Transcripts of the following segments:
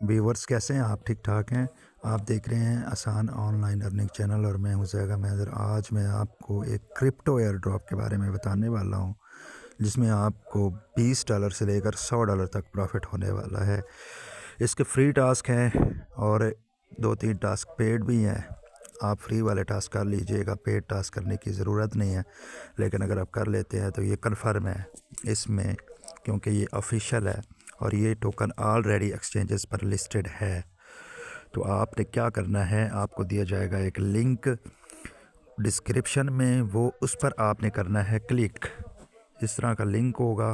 Viewers कैसे हैं आप? ठीक ठाक हैं? आप देख रहे हैं आसान ऑनलाइन अर्निंग चैनल और मैं हूं ज़ैगा मैदर। आज मैं आपको एक क्रिप्टो एयर ड्रॉप के बारे में बताने वाला हूं, जिसमें आपको $20 से लेकर $100 तक प्रॉफिट होने वाला है। इसके फ्री टास्क हैं और 2-3 टास्क पेड भी हैं। आप फ्री वाले टास्क कर लीजिएगा, पेड टास्क करने की ज़रूरत नहीं है। लेकिन अगर आप कर लेते हैं तो ये कन्फर्म है इसमें, क्योंकि ये ऑफिशियल है और ये टोकन ऑलरेडी एक्सचेंजेस पर लिस्टेड है। तो आपने क्या करना है, आपको दिया जाएगा एक लिंक डिस्क्रिप्शन में, वो उस पर आपने करना है क्लिक। इस तरह का लिंक होगा,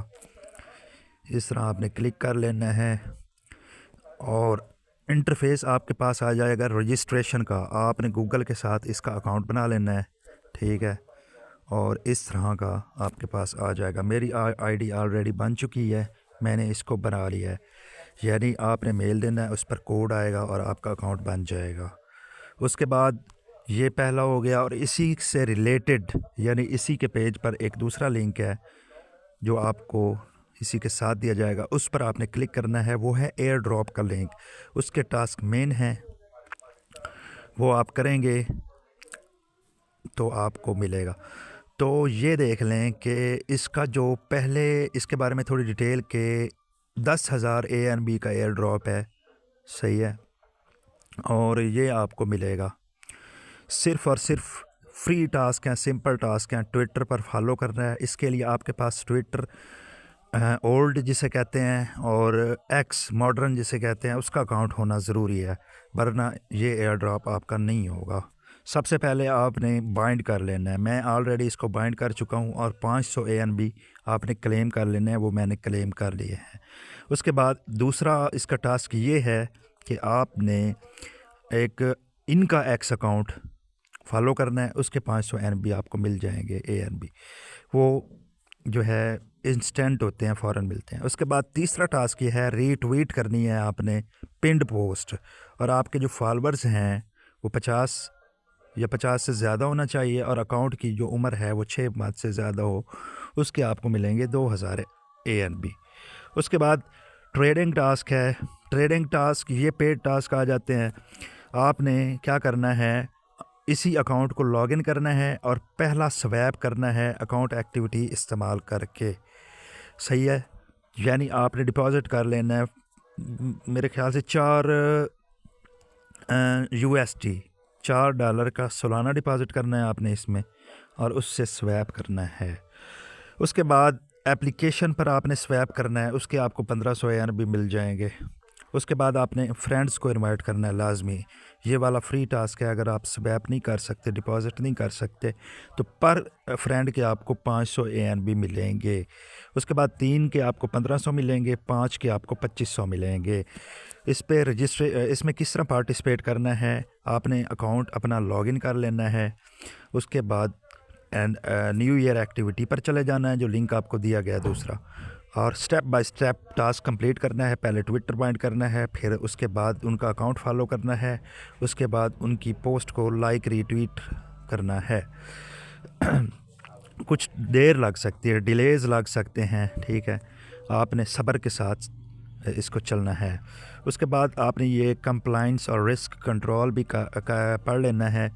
इस तरह आपने क्लिक कर लेना है और इंटरफेस आपके पास आ जाएगा रजिस्ट्रेशन का। आपने गूगल के साथ इसका अकाउंट बना लेना है, ठीक है। और इस तरह का आपके पास आ जाएगा। मेरी आईडी ऑलरेडी बन चुकी है, मैंने इसको बना लिया है। यानी आपने मेल देना है, उस पर कोड आएगा और आपका अकाउंट बन जाएगा। उसके बाद ये पहला हो गया। और इसी से रिलेटेड यानी इसी के पेज पर एक दूसरा लिंक है जो आपको इसी के साथ दिया जाएगा, उस पर आपने क्लिक करना है। वो है एयर ड्रॉप का लिंक। उसके टास्क मेन है, वो आप करेंगे तो आपको मिलेगा। तो ये देख लें कि इसका जो पहले इसके बारे में थोड़ी डिटेल के 10,000 ANB का एयर ड्रॉप है, सही है। और ये आपको मिलेगा सिर्फ़ और सिर्फ फ्री टास्क हैं, सिंपल टास्क हैं। ट्विटर पर फॉलो करना है। इसके लिए आपके पास ट्विटर ओल्ड जिसे कहते हैं और एक्स मॉडर्न जिसे कहते हैं, उसका अकाउंट होना ज़रूरी है, वरना ये एयर ड्रॉप आपका नहीं होगा। सबसे पहले आपने बाइंड कर लेना है। मैं ऑलरेडी इसको बाइंड कर चुका हूँ और 500 ANB आपने क्लेम कर लेना है, वो मैंने क्लेम कर लिए हैं। उसके बाद दूसरा इसका टास्क ये है कि आपने एक इनका एक्स अकाउंट फॉलो करना है, उसके 500 ANB आपको मिल जाएंगे। ANB वो जो है इंस्टेंट होते हैं, फ़ौरन मिलते हैं। उसके बाद तीसरा टास्क ये है, रीट्वीट करनी है आपने पिंड पोस्ट। और आपके जो फॉलोअर्स हैं वो 50 या 50 से ज़्यादा होना चाहिए और अकाउंट की जो उम्र है वो 6 माह से ज़्यादा हो, उसके आपको मिलेंगे 2000 ANB। उसके बाद ट्रेडिंग टास्क है। ट्रेडिंग टास्क ये पेड टास्क आ जाते हैं। आपने क्या करना है, इसी अकाउंट को लॉगिन करना है और पहला स्वैप करना है अकाउंट एक्टिविटी इस्तेमाल करके, सही है। यानी आपने डिपॉज़िट कर लेना है मेरे ख्याल से 4 USD, $4 का सालाना डिपॉज़िट करना है आपने इसमें और उससे स्वैप करना है। उसके बाद एप्लीकेशन पर आपने स्वैप करना है, उसके आपको 1500 ANB मिल जाएंगे। उसके बाद आपने फ्रेंड्स को इनवाइट करना है लाजमी। ये वाला फ्री टास्क है। अगर आप स्वैप नहीं कर सकते, डिपॉज़िट नहीं कर सकते, तो पर फ्रेंड के आपको 500 ANB मिलेंगे। उसके बाद 3 के आपको 1500 मिलेंगे, 5 के आपको 2500 मिलेंगे। इस पे इसमें किस तरह पार्टिसिपेट करना है, आपने अकाउंट अपना लॉगिन कर लेना है। उसके बाद न्यू ईयर एक्टिविटी पर चले जाना है, जो लिंक आपको दिया गया दूसरा, और step by step task complete करना है। पहले ट्विटर बाइंड करना है, फिर उसके बाद उनका अकाउंट फॉलो करना है, उसके बाद उनकी पोस्ट को लाइक रीट्वीट करना है। कुछ देर लग सकती है, डिलेज़ लग सकते हैं, ठीक है। आपने सब्र के साथ इसको चलना है। उसके बाद आपने ये कंप्लाइंस और रिस्क कंट्रोल भी पढ़ लेना है।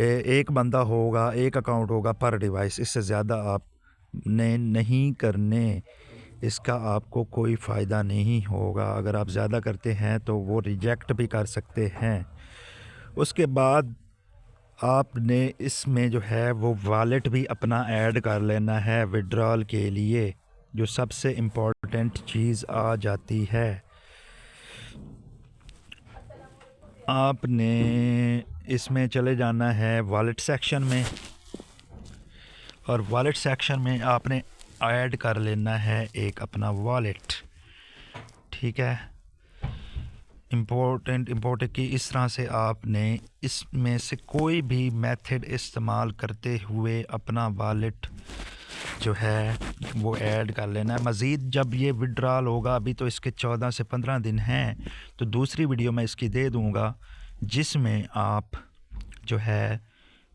एक बंदा होगा, एक अकाउंट होगा पर डिवाइस, इससे ज़्यादा आपने नहीं करने। इसका आपको कोई फ़ायदा नहीं होगा। अगर आप ज़्यादा करते हैं तो वो रिजेक्ट भी कर सकते हैं। उसके बाद आपने इसमें जो है वो वॉलेट भी अपना ऐड कर लेना है विड्रॉल के लिए, जो सबसे इम्पोर्टेंट चीज़ आ जाती है। आपने इसमें चले जाना है वॉलेट सेक्शन में, और वॉलेट सेक्शन में आपने ऐड कर लेना है एक अपना वॉलेट, ठीक है। इम्पोर्टेंट की इस तरह से आपने इसमें से कोई भी मेथड इस्तेमाल करते हुए अपना वॉलेट जो है वो ऐड कर लेना है। मज़ीद जब ये विड्रॉल होगा, अभी तो इसके 14 से 15 दिन हैं, तो दूसरी वीडियो मैं इसकी दे दूँगा, जिसमें आप जो है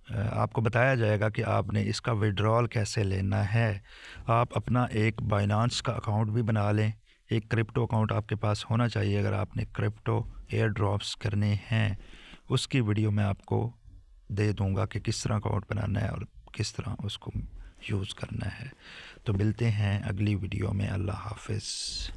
आपको बताया जाएगा कि आपने इसका विड्रॉल कैसे लेना है। आप अपना एक बाइनांस का अकाउंट भी बना लें, एक क्रिप्टो अकाउंट आपके पास होना चाहिए अगर आपने क्रिप्टो एयर ड्रॉप्स करने हैं। उसकी वीडियो मैं आपको दे दूंगा कि किस तरह अकाउंट बनाना है और किस तरह उसको यूज़ करना है। तो मिलते हैं अगली वीडियो में। अल्लाह हाफ़िज़।